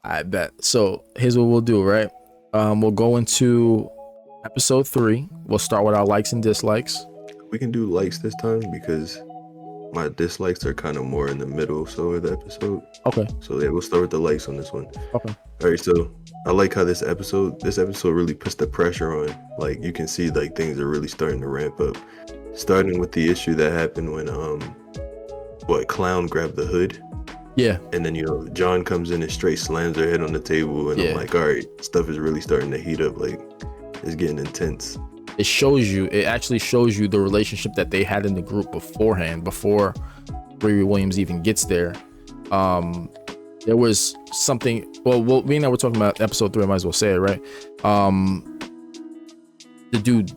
I bet. So here's what we'll do, right? We'll go into episode 3. We'll start with our likes and dislikes. We can do likes this time because my dislikes are kind of more in the middle so of the episode. Okay. So yeah, we'll start with the likes on this one. Okay. All right, so I like how this episode really puts the pressure on. Like you can see like things are really starting to ramp up. Starting with the issue that happened when Clown grabbed the hood. Yeah. And then John comes in and straight slams her head on the table, and I'm like, all right, stuff is really starting to heat up. Like it's getting intense. It actually shows you the relationship that they had in the group beforehand, before Riri Williams even gets there. There was something, well, being that we're talking about episode 3, I might as well say it, right? The dude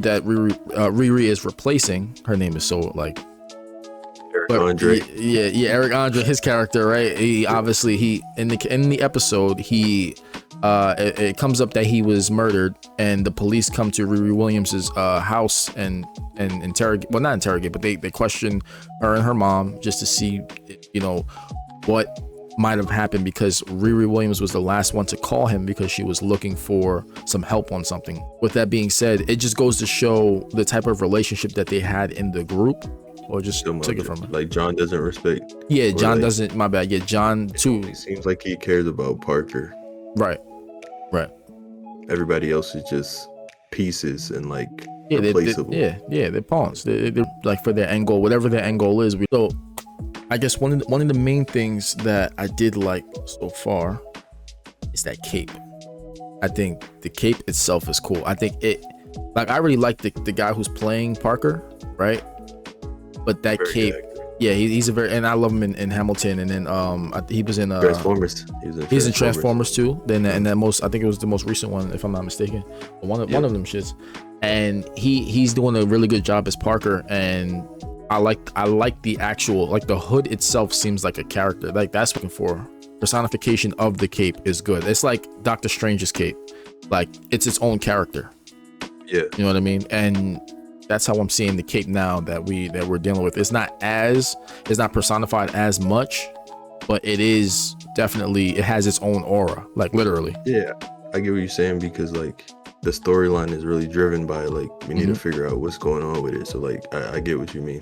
that Riri is replacing, her name is so like Andre. Yeah, Eric Andre, his character, right? He obviously in the episode it comes up that he was murdered, and the police come to Riri Williams's house and interrogate, well, not interrogate, but they question her and her mom just to see, what might have happened, because Riri Williams was the last one to call him because she was looking for some help on something. With that being said, it just goes to show the type of relationship that they had in the group. Or just took it from her. Like John doesn't respect. Yeah, John doesn't. My bad. Yeah, John too. It seems like he cares about Parker. Right. Everybody else is just pieces and like replaceable. They're pawns. They're like for their end goal, whatever their end goal is. So, I guess one of the main things that I did like so far is that cape. I think the cape itself is cool. I think I really like the guy who's playing Parker, right? But that very cape, he's a very, and I love him in Hamilton, and then he was in Transformers. He's in Transformers too. Then and that I think it was the most recent one, if I'm not mistaken. One of them shits, and he's doing a really good job as Parker, and I like the actual, like the hood itself seems like a character. Like that's looking for personification of the cape is good. It's like Doctor Strange's cape, like it's its own character. Yeah, you know what I mean, and that's how I'm seeing the cape now that we're dealing with. It's not personified as much, but it is definitely, it has its own aura, like literally. Yeah, I get what you're saying, because like the storyline is really driven by like we need to figure out what's going on with it. So like I get what you mean.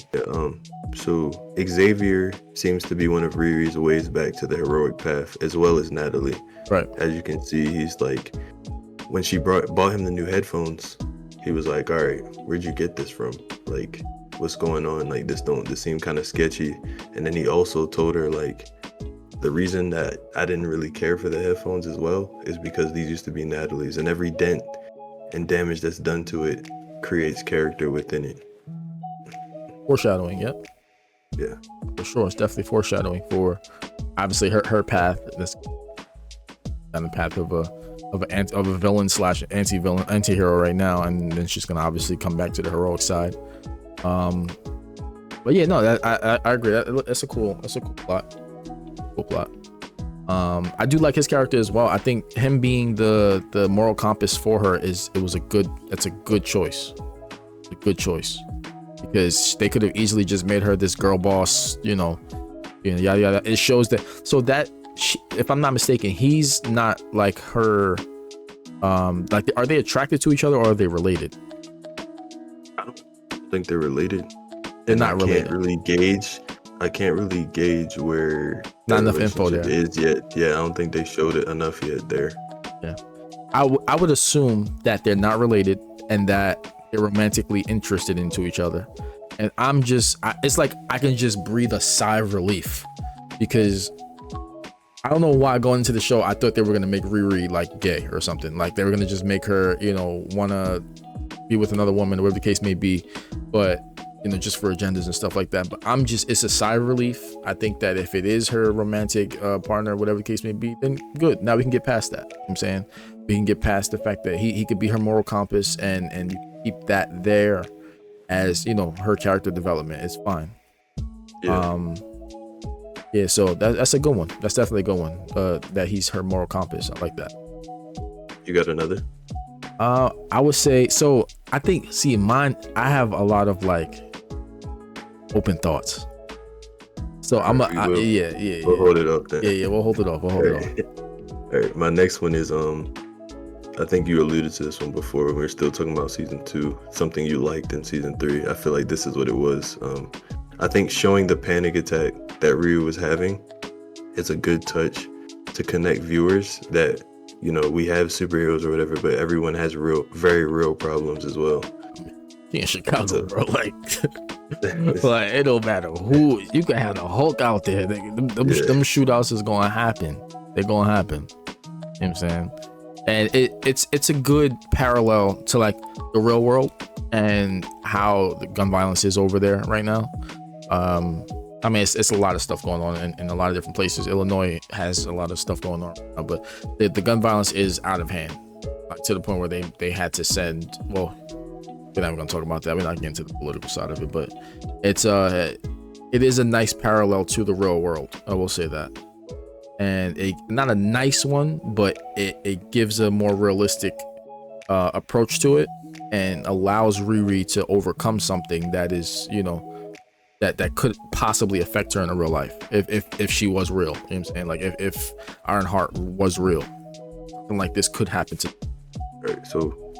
So Xavier seems to be one of Riri's ways back to the heroic path, as well as Natalie. Right. As you can see, he's like, when she bought him the new headphones, he was like, all right, where'd you get this from? Like, what's going on? Like, this seem kind of sketchy. And then he also told her, like, the reason that I didn't really care for the headphones as well is because these used to be Natalie's, and every dent and damage that's done to it creates character within it. Foreshadowing, yep. Yeah. For sure, it's definitely foreshadowing for, obviously, her path, this on the path of a villain / anti-hero right now, and then she's gonna obviously come back to the heroic side. But yeah, no, I agree. That's a cool plot. Cool plot. I do like his character as well. I think him being the moral compass for her that's a good choice. A good choice, because they could have easily just made her this girl boss, yada yada. It shows that if I'm not mistaken, he's not like her. Like, are they attracted to each other, or are they related? I don't think they're related. They're not related. I can't really gauge where not enough info there is yet. Yeah, I don't think they showed it enough yet there. Yeah, I would assume that they're not related and that they're romantically interested into each other. And it's like I can just breathe a sigh of relief, because I don't know why going into the show I thought they were gonna make Riri like gay or something. Like they were gonna just make her, wanna be with another woman or whatever the case may be, but just for agendas and stuff like that. But it's a sigh of relief. I think that if it is her romantic partner, whatever the case may be, then good. Now we can get past that. You know what I'm saying, we can get past the fact that he could be her moral compass, and you keep that there as her character development. It's fine. Yeah. Yeah, so that's a good one. That's definitely a good one. That he's her moral compass. I like that. You got another? I would say so. I think, mine, I have a lot of like open thoughts. So We'll hold it up then. Yeah, we'll hold it off. All right, my next one is I think you alluded to this one before when we were still talking about season 2, something you liked in season 3. I feel like this is what it was. I think showing the panic attack that Ryu was having is a good touch to connect viewers that, you know, we have superheroes or whatever, but everyone has very real problems as well. In Chicago, bro, like it don't matter who, you can have the Hulk out there. Them shootouts is gonna happen. They're gonna happen. You know what I'm saying? And it's a good parallel to like the real world and how the gun violence is over there right now. I mean, it's a lot of stuff going on in a lot of different places. Illinois has a lot of stuff going on, but the gun violence is out of hand, to the point where they had to send, well, we're not going to talk about that. We're not getting to the political side of it, but it is a nice parallel to the real world. I will say that. And not a nice one, but it gives a more realistic approach to it and allows Riri to overcome something that is, you know, that could possibly affect her in a real life if she was real. You know what I'm saying? Like if IronHeart was real, something like this could happen to. All right, so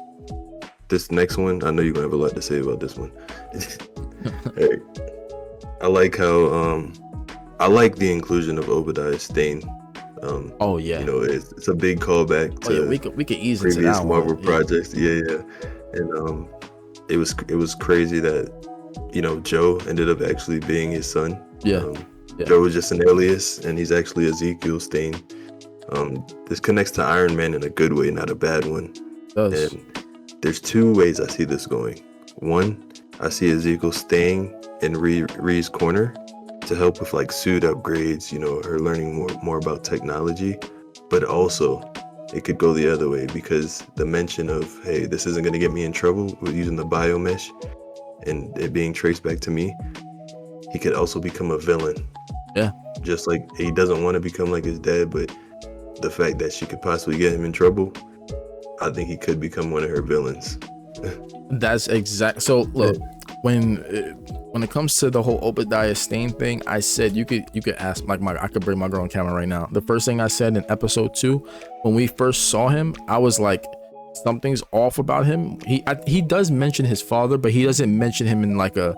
this next one, I know you're gonna have a lot to say about this one. Hey, I like how I like the inclusion of Obadiah Stane. Oh yeah, you know, it's a big callback to we could ease into previous that Marvel one. projects. Yeah, and it was crazy that, you know, Joe ended up actually being his son. Yeah. Joe was just an alias, and he's actually Ezekiel Stane. This connects to Iron Man in a good way, not a bad one. It does. And there's 2 ways I see this going. One, I see Ezekiel staying in Ree's corner to help with like suit upgrades, you know, her learning more about technology. But also, it could go the other way, because the mention of, hey, this isn't going to get me in trouble with using the biomesh and it being traced back to me, he could also become a villain. Yeah. Just like he doesn't want to become like his dad, but the fact that she could possibly get him in trouble, I think he could become one of her villains. That's exact. So look, when it comes to the whole Obadiah Stane thing, I said you could ask, like, I could bring my girl on camera right now. The first thing I said in episode 2, when we first saw him, I was like, something's off about him. He does mention his father, but he doesn't mention him in like a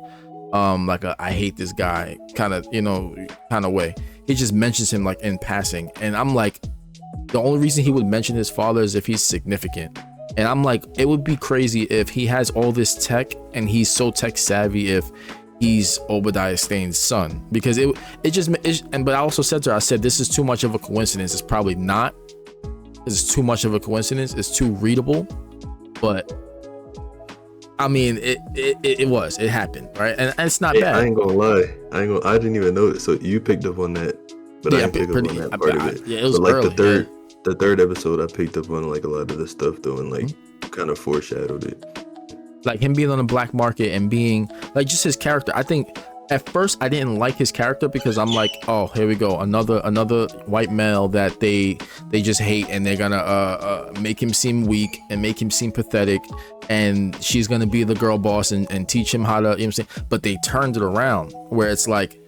I hate this guy kind of, you know, kind of way. He just mentions him like in passing, and I'm like, the only reason he would mention his father is if he's significant. And I'm like, it would be crazy if he has all this tech and he's so tech savvy if he's Obadiah Stane's son, because but I also said to her, I said, this is too much of a coincidence. It's probably not. It's too much of a coincidence. It's too readable. But I mean, it happened, right? And it's not bad. I ain't gonna lie. I didn't even know it. So you picked up on that, but I didn't pick up on that part of it. Yeah, it was like early, the third episode, I picked up on like a lot of the stuff though, and like kind of foreshadowed it. Like him being on the black market and being like just his character. I think at first I didn't like his character because I'm like, oh, here we go, another white male that they just hate, and they're gonna make him seem weak and make him seem pathetic, and she's gonna be the girl boss and teach him how to, you know what I'm saying? But they turned it around where it's like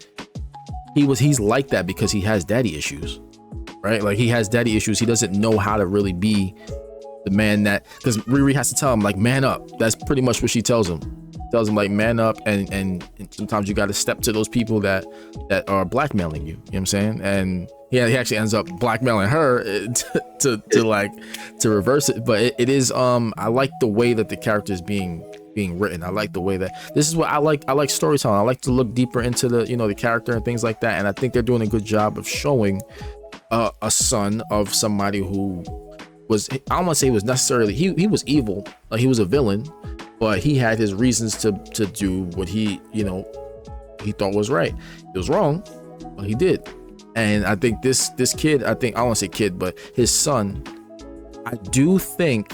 he's like that because he has daddy issues, right? Like he has daddy issues. He doesn't know how to really be the man that, because Riri has to tell him like, man up. That's pretty much what she tells him. Tells him like, man up, and sometimes you got to step to those people that are blackmailing you. You know what I'm saying? And he actually ends up blackmailing her to reverse it. But it is I like the way that the character is being written. I like the way that this is what I like. I like storytelling. I like to look deeper into the, you know, the character and things like that. And I think they're doing a good job of showing a son of somebody who was, I don't want to say he was necessarily, he was evil, like he was a villain, but he had his reasons to do what he, you know, he thought was right. It was wrong, but he did. And I think this kid, I don't want to say kid, but his son, I do think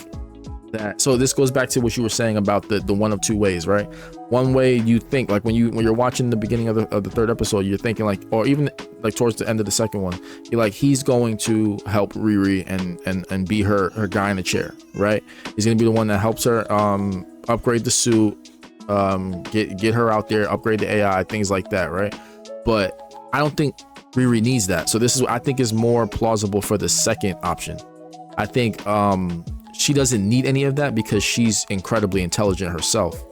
that, so this goes back to what you were saying about the one of two ways, right? One way you think, like when you're watching the beginning of the third episode, you're thinking like, or even like towards the end of the second one, you're like, he's going to help Riri and be her guy in the chair, right? He's gonna be the one that helps her upgrade the suit, get her out there, upgrade the AI, things like that, right? But I don't think Riri needs that. So this is what I think is more plausible for the second option. I think she doesn't need any of that because she's incredibly intelligent herself.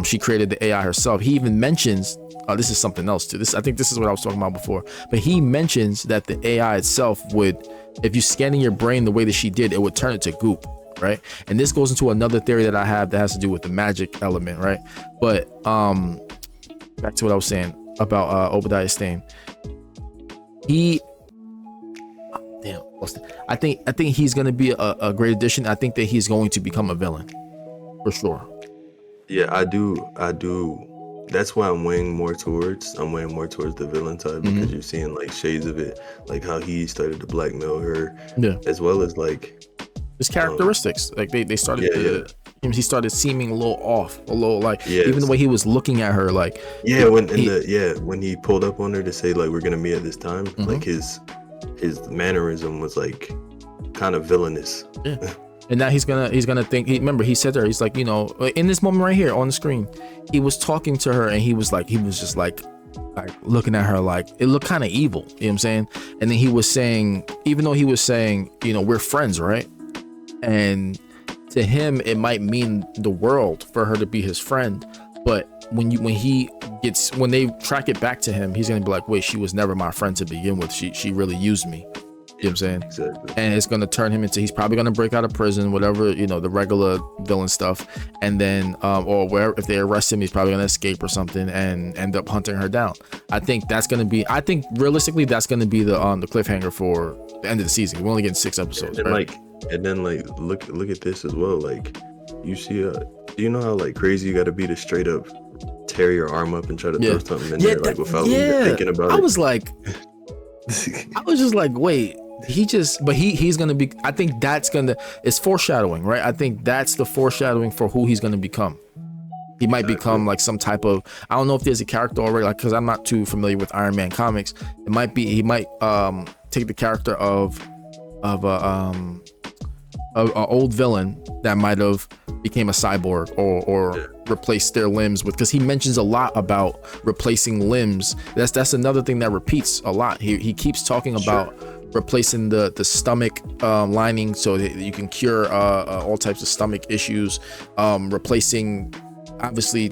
She created the AI herself. He even mentions this is something else too. I think this is what I was talking about before. But he mentions that the AI itself would, if you scanning your brain the way that she did, it would turn it to goop, right? And this goes into another theory that I have that has to do with the magic element, right? But back to what I was saying about Obadiah Stane. I think he's going to be a great addition. I think that he's going to become a villain for sure. Yeah, I do. That's why I'm weighing more towards the villain side, because you're seeing like shades of it, like how he started to blackmail her, as well as like his characteristics. Like they started he started seeming a little off, a little like even the way he was looking at her, like when he pulled up on her to say like we're gonna meet at this time, like his mannerism was like kind of villainous. And now he's gonna think. Remember, he said to her, he's like, you know, in this moment right here on the screen, he was talking to her, and he was just like looking at her like it looked kind of evil. You know what I'm saying? And then he was saying, even though he was saying, you know, we're friends, right? And to him, it might mean the world for her to be his friend. But when they track it back to him, he's gonna be like, wait, she was never my friend to begin with. She really used me. You know what I'm saying? Exactly. And it's gonna turn him into, he's probably gonna break out of prison, whatever, you know, the regular villain stuff, and then or where if they arrest him, he's probably gonna escape or something and end up hunting her down. I think realistically that's gonna be the cliffhanger for the end of the season. We're only getting 6 episodes, and right? Look at this as well. Like you see, you know how like crazy you got to be to straight up tear your arm up and try to throw something in there, like without even thinking about it. I was just like, wait. He's gonna be, I think it's foreshadowing, right? I think that's the foreshadowing for who he's gonna become. He might become like some type of, I don't know if there's a character already, like, because I'm not too familiar with Iron Man comics. It might be, he might take the character of a old villain that might have became a cyborg or replaced their limbs with, because he mentions a lot about replacing limbs. That's another thing that repeats a lot. He keeps talking about replacing the stomach lining so that you can cure all types of stomach issues, replacing obviously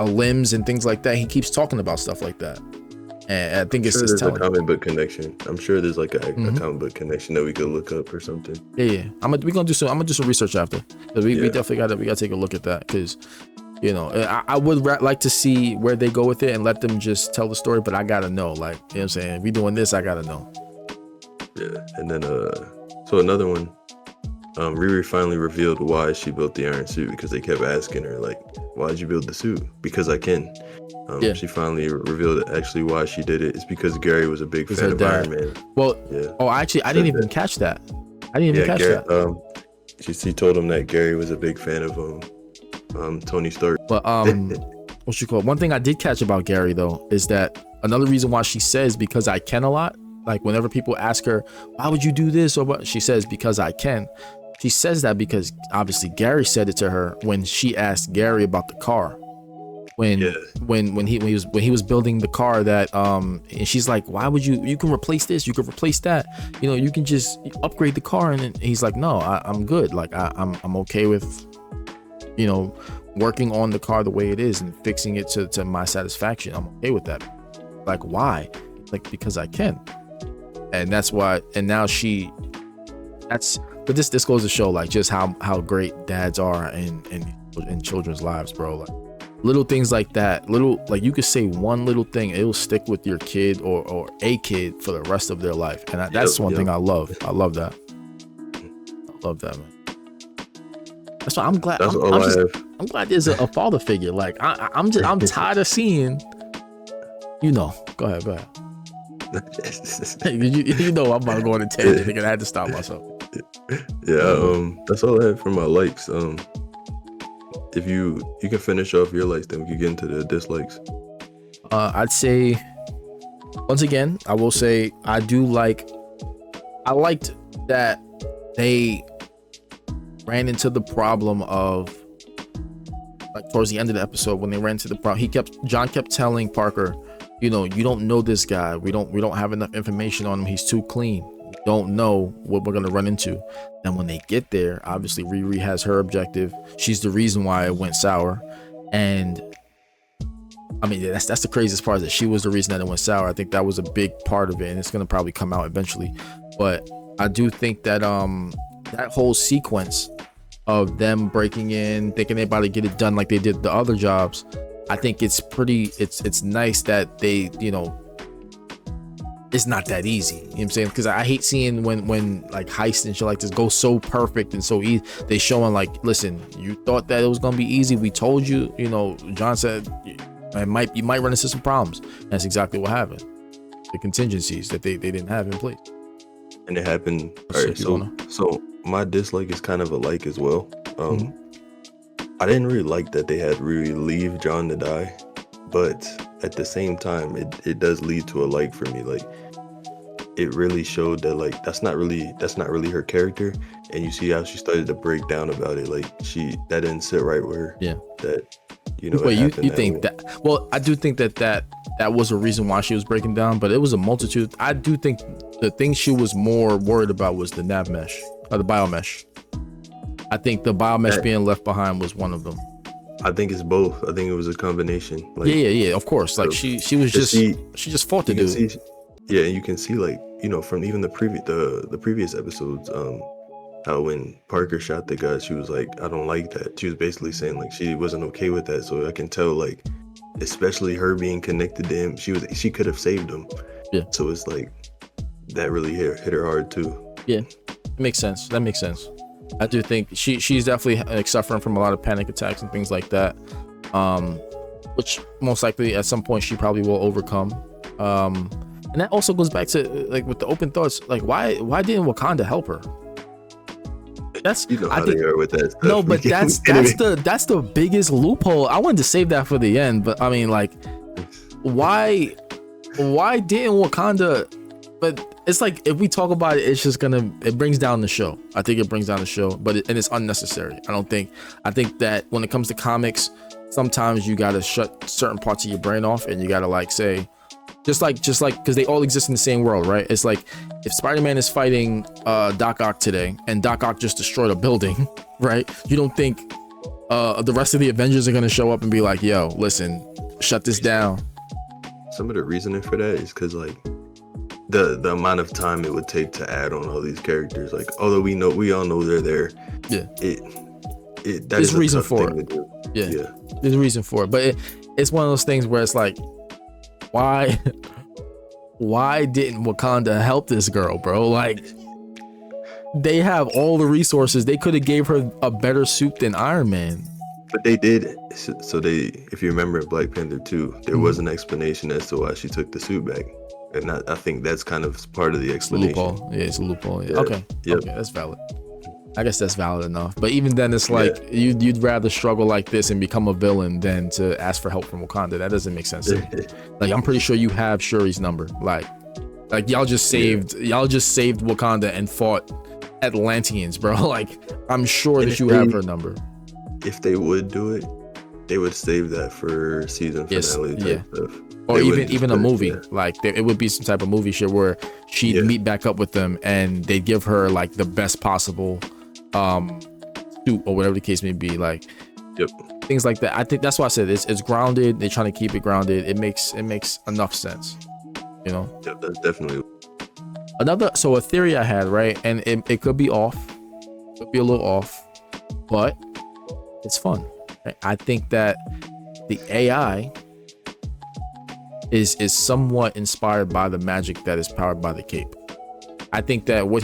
limbs and things like that. He keeps talking about stuff like that, and I think it's telling. A comic book connection. I'm sure there's like a comic book connection that we could look up or something. I'm gonna do some research after, because we definitely gotta take a look at that, because you know, I would like to see where they go with it and let them just tell the story, but I gotta know, like, you know what I'm saying, if we doing this, I gotta know. Yeah, and then so another one, Riri finally revealed why she built the iron suit, because they kept asking her like, why'd you build the suit? Because I can. She finally revealed actually why she did it. It's because Gary was a big fan of Iron Man. Well, actually, I didn't even catch that. that. She told him that Gary was a big fan of Tony Stark. But what you call it? One thing I did catch about Gary though is that another reason why she says because I can a lot. Like whenever people ask her, why would you do this or what, she says because I can. She says that because obviously Gary said it to her when she asked Gary about the car. When he was building the car that and she's like, why would you can replace this, you can replace that, you know, you can just upgrade the car. And he's like, no, I'm good. Like I'm okay with, you know, working on the car the way it is and fixing it to my satisfaction. I'm okay with that. Like, why? Like, because I can. And that's why, and now but this goes to show like just how great dads are in children's lives, bro. Like little things like that, like you could say one little thing, it'll stick with your kid or a kid for the rest of their life. And that's one thing I love. I love that. I love that, man. That's why I'm glad. I'm glad there's a father figure. Like I'm tired of seeing, you know, go ahead. you know I'm about to go on a tangent, nigga. I had to stop myself. That's all I had for my likes. If you can finish off your likes, then we can get into the dislikes. I'd say once again, I will say I liked that they ran into the problem of, like, towards the end of the episode when they ran into the problem, John kept telling Parker, you know, you don't know this guy. We don't have enough information on him. He's too clean. We don't know what we're gonna run into. And when they get there, obviously Riri has her objective. She's the reason why it went sour. And I mean, that's the craziest part, that she was the reason that it went sour. I think that was a big part of it, and it's gonna probably come out eventually. But I do think that that whole sequence of them breaking in, thinking they're about to get it done like they did the other jobs, I think it's nice that they, you know, it's not that easy. You know what I'm saying? Because I hate seeing when like heists and shit like this go so perfect and so easy. They showing like, listen, you thought that it was gonna be easy. We told you, you know, John said you might run into some problems. And that's exactly what happened. The contingencies that they didn't have in place. And it happened. All right, so my dislike is kind of a like as well. I didn't really like that they had Riri leave John to die, but at the same time, it does lead to a like for me. Like, it really showed that like that's not really her character, and you see how she started to break down about it. Like, that didn't sit right with her. Yeah. That, you know. Wait, you think that? Well, I do think that was a reason why she was breaking down, but it was a multitude. I do think the thing she was more worried about was the nav mesh, or the biomesh. I think the biomesh being left behind was one of them. I think it's both. I think it was a combination. Like, yeah, of course. Like, she was just she just fought the dude. Yeah, and you can see, like, you know, from even the previous episodes, how when Parker shot the guy, she was like, I don't like that. She was basically saying like she wasn't okay with that. So I can tell, like, especially her being connected to him, she could have saved him. Yeah. So it's like that really hit her hard too. Yeah, it makes sense. That makes sense. I do think she's definitely like suffering from a lot of panic attacks and things like that, which most likely at some point she probably will overcome. And that also goes back to like with the open thoughts, like why didn't Wakanda help her? That's, you know how they are with that stuff. No, but that's the biggest loophole. I wanted to save that for the end, but I mean, like, why didn't Wakanda? But it's like, if we talk about it, it's just it brings down the show. I think it brings down the show, but it's unnecessary. I think that when it comes to comics, sometimes you gotta shut certain parts of your brain off, and you gotta like say, just like because they all exist in the same world, right? It's like if Spider-Man is fighting Doc Ock today, and Doc Ock just destroyed a building, right? You don't think the rest of the Avengers are gonna show up and be like, yo, listen, shut this down? Some of the reasoning for that is because like the amount of time it would take to add on all these characters. Like, although we all know they're there, yeah, there's a reason for it. Yeah, there's a reason for it, but it's one of those things where it's like, why didn't Wakanda help this girl, bro? Like, they have all the resources. They could have gave her a better suit than Iron Man. But they did. So if you remember in Black Panther 2, there was an explanation as to why she took the suit back. And I think that's kind of part of the explanation. Loophole. Yeah, it's a loophole. Yeah. Yeah. Okay. Yep. Okay, that's valid. I guess that's valid enough. But even then, it's like, you'd rather struggle like this and become a villain than to ask for help from Wakanda. That doesn't make sense to me. Like, I'm pretty sure you have Shuri's number. Like y'all just saved Wakanda and fought Atlanteans, bro. Like, I'm sure that you have her number. If they would do it, they would save that for season finale type stuff. Or even a movie, like it would be some type of movie shit where she'd meet back up with them and they'd give her like the best possible suit or whatever the case may be, like things like that. I think that's why I said it's grounded. They're trying to keep it grounded. It makes enough sense, you know. Yep, that's definitely a theory I had, right? And it could be off, could be a little off, but it's fun. Right? I think that the AI is somewhat inspired by the magic that is powered by the cape. I think that when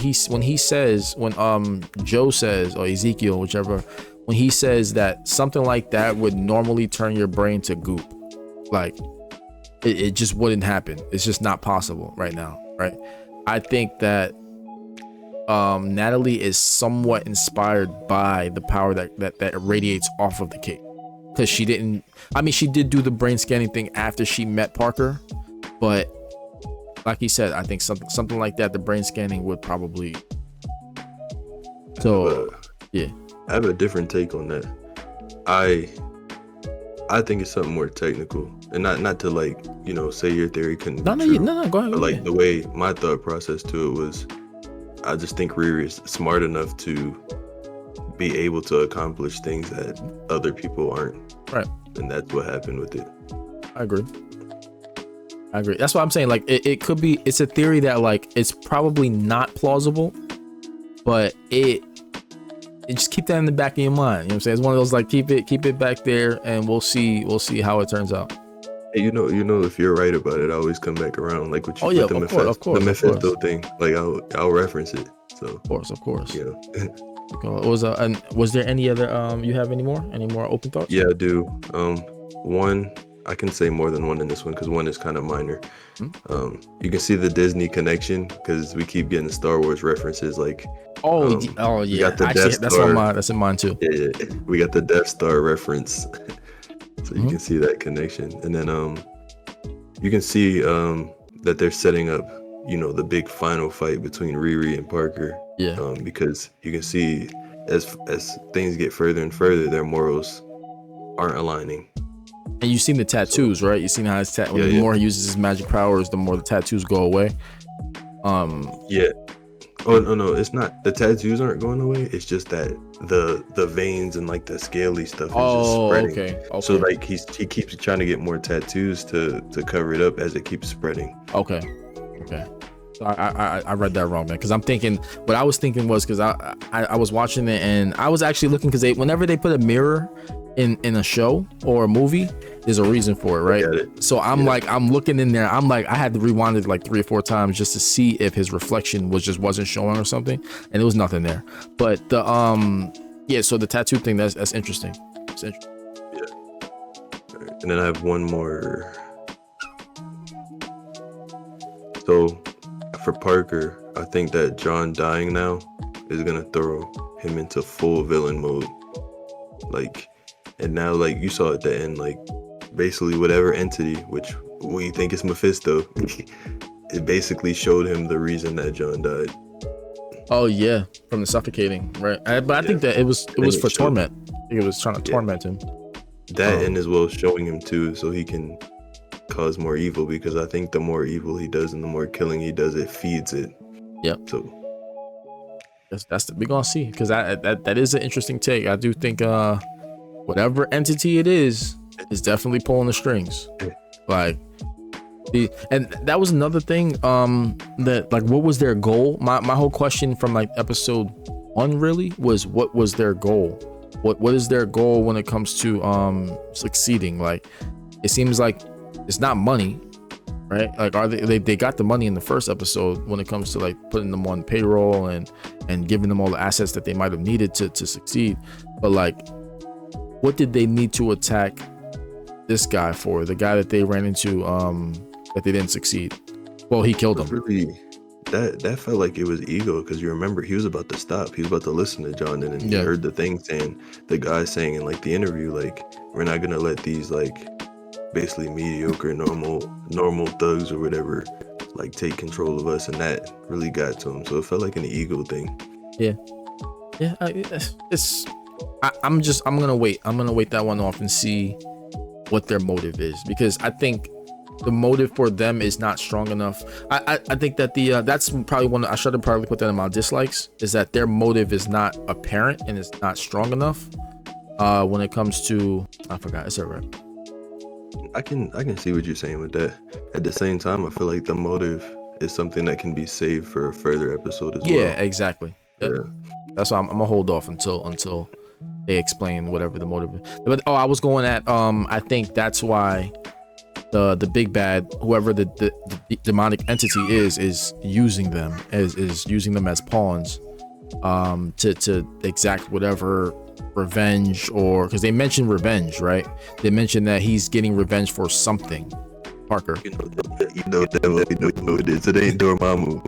Joe says, or Ezekiel, whichever, when he says that something like that would normally turn your brain to goop, like it just wouldn't happen. It's just not possible right now, right? I think that Natalie is somewhat inspired by the power that radiates off of the cape. Because she did do the brain scanning thing after she met Parker, but like he said, I think something like that, the brain scanning would probably. So, I have a different take on that. I think it's something more technical, and not to like say your theory couldn't No, be no, true. no, go ahead. But like the way my thought process to it was, I just think Riri is smart enough to be able to accomplish things that other people aren't. Right. And that's what happened with it. I agree. That's what I'm saying. Like it could be. It's a theory that like it's probably not plausible, but it just keep that in the back of your mind. You know what I'm saying? It's one of those like keep it back there, and we'll see how it turns out. Hey, if you're right about it, I always come back around. Like what you yeah, the Mephisto thing. Like I'll reference it. So of course. Yeah. And was there any other you have any more open thoughts? Yeah, I do. One, I can say more than one in this one because one is kind of minor. You can see the Disney connection because we keep getting Star Wars references. Like yeah, that's in mine too. Yeah, we got the Death Star reference, so you can see that connection. And then you can see that they're setting up the big final fight between Riri and Parker. Yeah. Because you can see as things get further and further, their morals aren't aligning. And you've seen the tattoos, right? You've seen how his the more he uses his magic powers, the more the tattoos go away. Yeah. Oh no, it's not. The tattoos aren't going away. It's just that the veins and like the scaly stuff is just spreading. Okay. So like he keeps trying to get more tattoos to cover it up as it keeps spreading. Okay. So I read that wrong, man. Because I'm thinking, what I was thinking was because I was watching it and I was actually looking because whenever they put a mirror in a show or a movie, there's a reason for it, right? So I'm I'm looking in there. I'm like, I had to rewind it like 3 or 4 times just to see if his reflection wasn't showing or something, and there was nothing there. But the so the tattoo thing, that's interesting. It's interesting. Yeah. Right. And then I have one more. So for Parker, I think that John dying now is gonna throw him into full villain mode. Like, and now like you saw at the end, like basically whatever entity, which we think is Mephisto, it basically showed him the reason that John died. Oh yeah, from the suffocating, right? But I think that it was for torment. I think it was trying to torment him. That and as well as showing him too, so he can cause more evil, because I think the more evil he does and the more killing he does, it feeds it. Yep. So we're gonna see, because that is an interesting take. I do think whatever entity it is definitely pulling the strings. Like and that was another thing that like, what was their goal? My whole question from like episode 1 really was, what was their goal? What is their goal when it comes to succeeding? Like, it seems like it's not money, right? Like, are they got the money in the first episode when it comes to like putting them on payroll and giving them all the assets that they might have needed to succeed. But like, what did they need to attack this guy for? The guy that they ran into that they didn't succeed. Well, he killed him. Really, that felt like it was ego, because you remember he was about to stop. He was about to listen to John, and he heard the thing saying, the guy saying in like the interview, like, we're not gonna let these like basically mediocre normal thugs or whatever like take control of us, and that really got to him. So it felt like an ego thing. I'm gonna wait that one off and see what their motive is, because I think the motive for them is not strong enough. I think that that's probably I should have probably put that in my dislikes, is that their motive is not apparent and it's not strong enough when it comes to, I forgot, it's alright. I can see what you're saying with that. At the same time, I feel like the motive is something that can be saved for a further episode as well. Yeah, exactly. Yeah. That's why I'm gonna hold off until they explain whatever the motive is. But I was going at I think that's why the big bad, whoever the demonic entity is using them is using them as pawns to exact whatever revenge, or because they mentioned revenge, right? They mentioned that he's getting revenge for something. Parker, you know it is. It ain't Dormammu.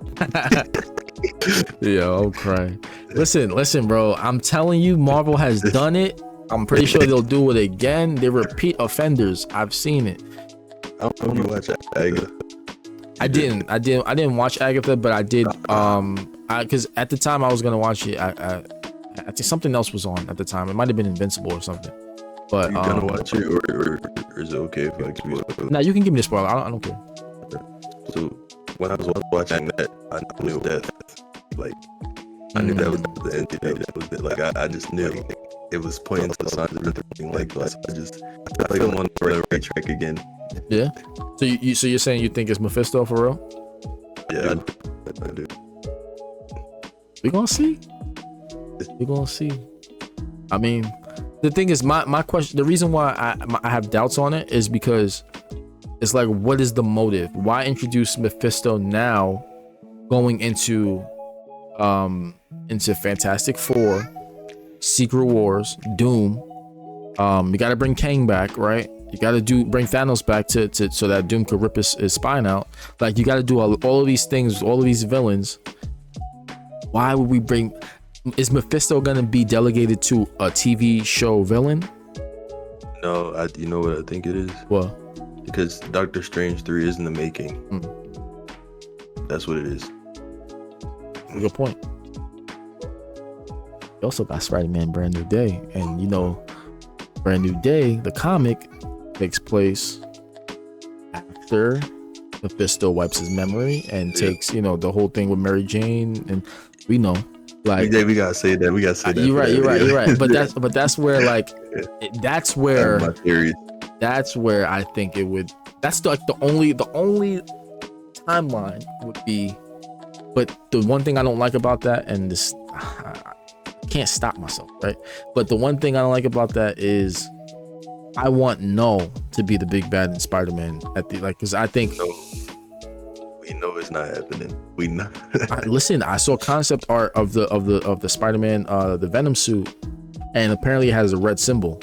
Yeah, I'm crying. Listen, bro. I'm telling you, Marvel has done it. I'm pretty sure they'll do it again. They're repeat offenders. I've seen it. I don't know, watch Agatha. I didn't watch Agatha, but I did. Because at the time I was gonna watch it, I think something else was on at the time. It might have been Invincible or something. But You gonna watch it, or is it okay if I give you a spoiler? now you can give me a spoiler. I don't care. So when I was watching that, I knew death. Like I knew that was the end. That was it. Like I just knew it was pointing to the signs of everything. Like so I feel like I'm on the right track again. Yeah. So you're saying you think it's Mephisto for real? Yeah, I do. We gonna see. We gonna see. I mean, the thing is, my question, the reason why I have doubts on it is because it's like, what is the motive? Why introduce Mephisto now, going into Fantastic Four, Secret Wars, Doom? You got to bring Kang back, right? You got to bring Thanos back to so that Doom could rip his spine out. Like, you got to do all of these things, all of these villains. Why would we bring? Is Mephisto gonna be delegated to a TV show villain? No, you know what I think it is? What? Because Doctor Strange 3 is in the making. That's what it is. Good point. You also got Spider-Man Brand New Day, and you know, Brand New Day, the comic, takes place after Mephisto wipes his memory and takes, you know, the whole thing with Mary Jane, and we know, like, we gotta say that. We gotta say that. You're right. But that's where, like, that's where my theory. That's where I think it would. That's like the only timeline would be. But the one thing I don't like about that, and this, I can't stop myself, right? But the one thing I don't like about that is, I want No to be the big bad in Spider-Man at the, like, because I think we know it's not happening. We know. Listen, I saw concept art of the Spider-Man, the Venom suit, and apparently it has a red symbol.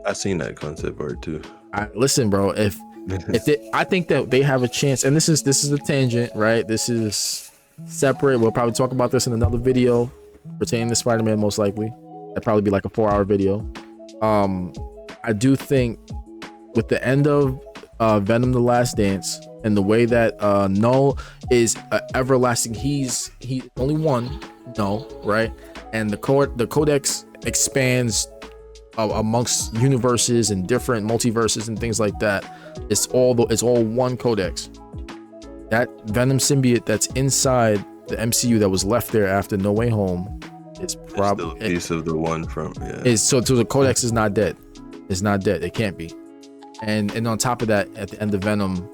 I seen that concept art too. Listen, bro, I think that they have a chance, and this is a tangent, right? This is separate. We'll probably talk about this in another video pertaining to Spider-Man, most likely. That'd probably be like a 4-hour video. I do think with the end of Venom: The Last Dance, and the way that No is everlasting, he's only one No, right? And the codex expands amongst universes and different multiverses and things like that. It's all one codex. That Venom symbiote that's inside the MCU that was left there after No Way Home is probably a piece of the one from so the codex is not dead. It's not dead. It can't be. And on top of that, at the end of Venom,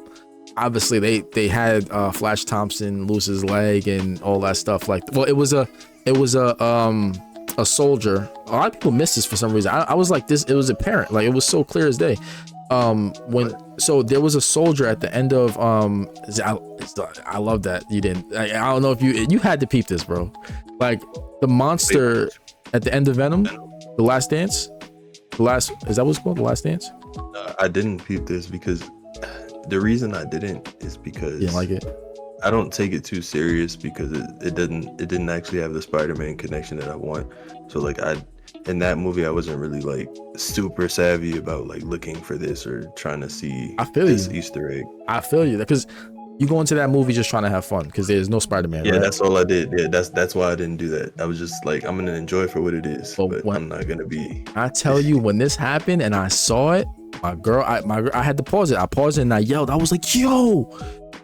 obviously they had Flash Thompson lose his leg and all that stuff. Like, well, it was a soldier. A lot of people miss this for some reason. I was like, this, it was apparent, like it was so clear as day. So there was a soldier at the end of I love that you didn't. I don't know if you had to peep this, bro. Like, the monster at the end of Venom, The Last Dance. Is that what's called? The Last Dance? I didn't peep this because the reason I didn't is because you didn't like it. I don't take it too serious because it didn't actually have the Spider-Man connection that I want. So like in that movie I wasn't really like super savvy about like looking for this or trying to see this Easter egg. I feel you, because you go into that movie just trying to have fun because there's no Spider-Man. Yeah, right? That's all I did. Yeah, that's why I didn't do that. I was just like, I'm gonna enjoy it for what it is, but I'm not gonna be. I tell you, when this happened and I saw it, my girl, I had to pause it. I paused it and I yelled. I was like, "Yo!"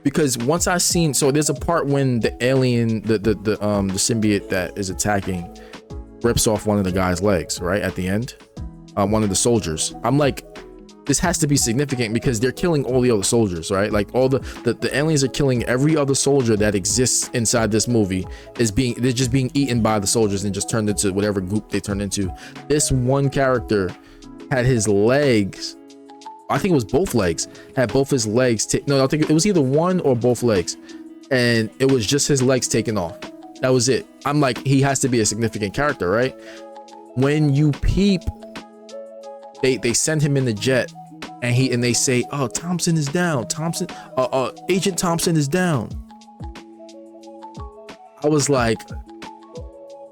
Because once I seen, so there's a part when the alien, the symbiote that is attacking, rips off one of the guy's legs, right at the end, one of the soldiers. I'm like, this has to be significant because they're killing all the other soldiers, right? Like all the aliens are killing every other soldier that exists inside this movie. They're just being eaten by the soldiers and just turned into whatever group they turned into. This one character had his legs, I think it was both legs, had both his legs no, I think it was either one or both legs, and it was just his legs taken off. That was it. I'm like, he has to be a significant character, right? When you peep, they send him in the jet, and they say, "Oh, Thompson is down. Agent Thompson is down." I was like,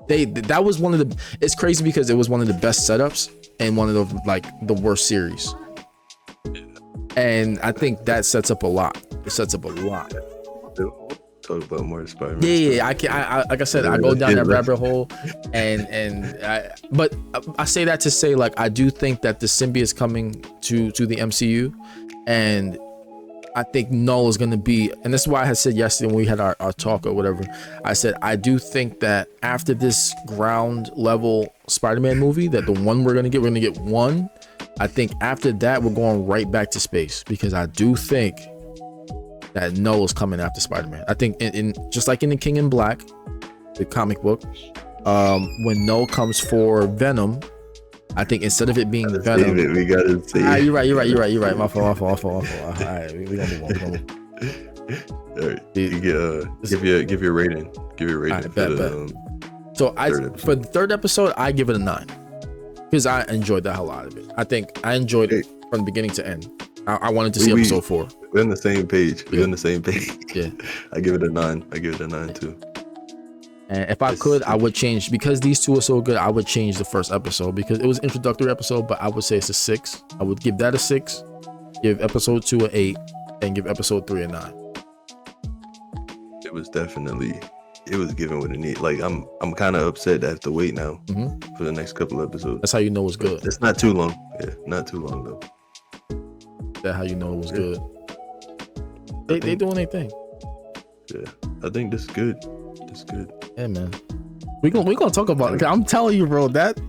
that was one of the. It's crazy because it was one of the best setups and one of the worst series. And I think that sets up a lot. It sets up a lot. talk about more Spider-Man. Yeah. I can. Like I said, I go down that rabbit hole, but I say that to say, like, I do think that the symbiote is coming to the MCU, and I think Null is going to be, and this is why I had said yesterday when we had our talk or whatever, I said I do think that after this ground level Spider-Man movie, that the one we're going to get one. I think after that we're going right back to space, because I do think that Null is coming after Spider-Man. I think in just like in the King in Black, the comic book, when Null comes for Venom, I think instead of it being Venom, we gotta see. You're right. My fault. All right, we gonna move on. All right, give your rating. Give your rating for the third episode, I give it a 9 because I enjoyed the hell out of it. I think I enjoyed it from the beginning to end. I wanted to see episode 4. We're on the same page. Yeah. I give it a 9. I give it a 9 too. And if I could, I would change, because these two are so good, I would change the first episode, because it was an introductory episode, but I would say it's a 6. I would give that a 6, give episode 2 an 8, and give episode 3 a 9. It was given with a need. Like, I'm kind of upset to have to wait now for the next couple episodes. That's how you know it's good. It's not too long. Yeah, not too long though. That's how you know it was good. They doing their thing. Yeah, I think this is good. It's good. Yeah, man. We gonna talk about it. I'm telling you, bro, that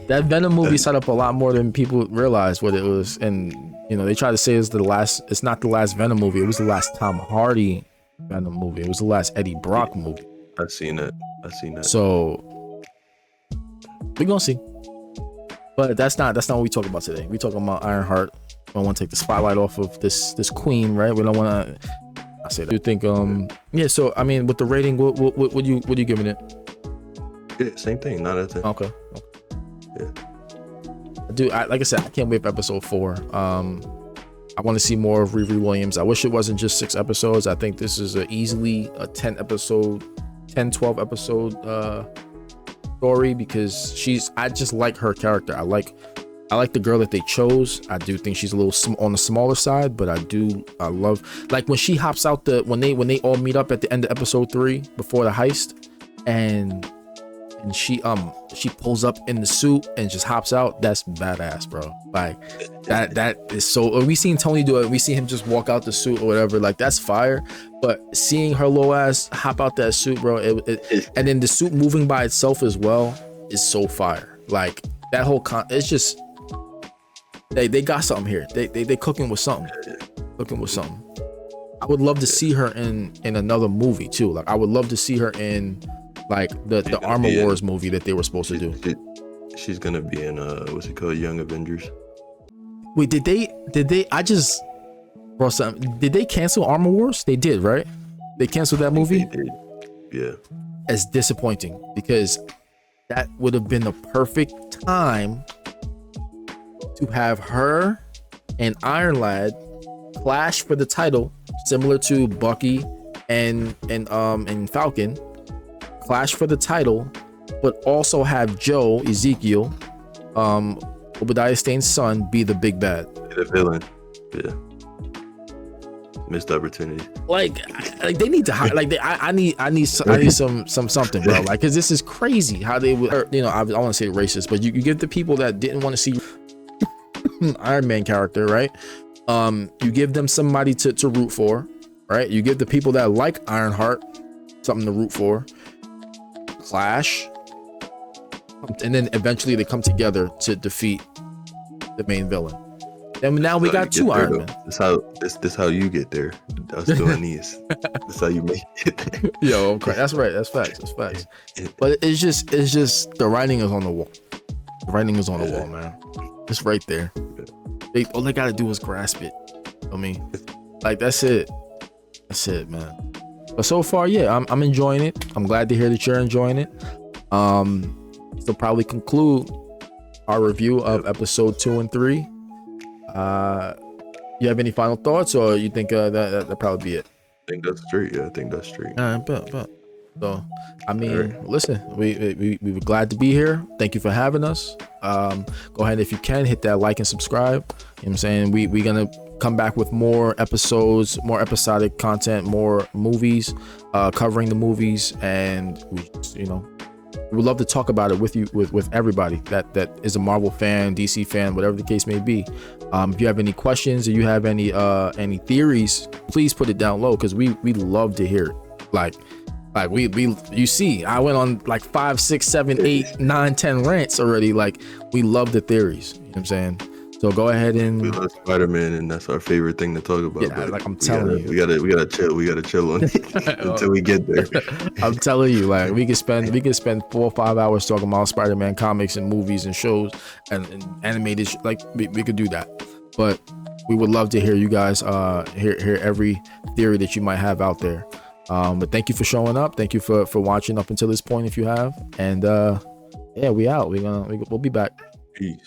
Venom movie set up a lot more than people realized what it was. And they try to say it's not the last Venom movie. It was the last Tom Hardy Venom movie. It was the last Eddie Brock movie. I've seen that. So we gonna see. But that's not what we talk about today. We talking about IronHeart. We don't want to take the spotlight off of this queen, right? We don't want to. I say that. You think so I mean, with the rating, what you giving it? Yeah, same thing, not at 10. Okay. Yeah. Dude, like I said, I can't wait for episode 4. I want to see more of Riri Williams. I wish it wasn't just 6 episodes. I think this is easily a 10, 12 episode story, because I just like her character. I like the girl that they chose. I do think she's a little on the smaller side, but I love, like, when she hops out when they all meet up at the end of episode 3 before the heist, and she pulls up in the suit and just hops out. That's badass, bro. Like, that is so. We seen Tony do it. We see him just walk out the suit or whatever. Like, that's fire. But seeing her little ass hop out that suit, bro, and then the suit moving by itself as well is so fire. Like, that whole it's just. They got something here. They cooking with something. I would love to see her in another movie too. Like, I would love to see her in, like, the Armor Wars movie that they were supposed to do. She's gonna be in what's it called, Young Avengers. Wait, did they? I just brought something. Did they cancel Armor Wars? They did, right? They canceled that movie. They did. Yeah. It's disappointing, because that would have been the perfect time to have her and Iron Lad clash for the title, similar to Bucky and Falcon, clash for the title, but also have Joe Ezekiel, Obadiah Stane's son, be the big bad, the villain. Yeah. Missed opportunity. Like they need to hire. Like, I need some something, bro. Like, because this is crazy how they would. I want to say racist, but you give the people that didn't want to see Iron Man character, right? You give them somebody to root for, right? You give the people that like IronHeart something to root for. Clash, and then eventually they come together to defeat the main villain. And now we got 2 Iron Men. This how you get there. Us doing these. That's how you make it there. Yo, okay, that's right. That's facts. But it's just the writing is on the wall. The writing is on the wall, man. It's right there. All they gotta do is grasp it. I mean, like, that's it, man. But so far, yeah, I'm enjoying it. I'm glad to hear that you're enjoying it. So probably conclude our review of episode 2 and 3. You have any final thoughts, or you think that probably be it? I think that's straight. Yeah, I think that's straight. All right, but so, I mean, listen, we were glad to be here. Thank you for having us. Go ahead, if you can, hit that like and subscribe. You know what I'm saying? We gonna come back with more episodes, more episodic content, more movies, covering the movies, and we would love to talk about it with you, with everybody that is a Marvel fan, DC fan, whatever the case may be. If you have any questions or you have any theories, please put it down low, because we love to hear it. Like we you see, I went on like 5, 6, 7, 8, 9, 10 rants already. Like, we love the theories. You know what I'm saying? So go ahead and we love Spider-Man, and that's our favorite thing to talk about. Yeah, like I'm telling you, we gotta chill on it until we get there. I'm telling you, like we could spend 4 or 5 hours talking about Spider-Man comics and movies and shows and animated. Like we could do that, but we would love to hear you guys hear every theory that you might have out there. But thank you for showing up. Thank you for watching up until this point, if you have. And yeah, we out. We'll be back. Peace.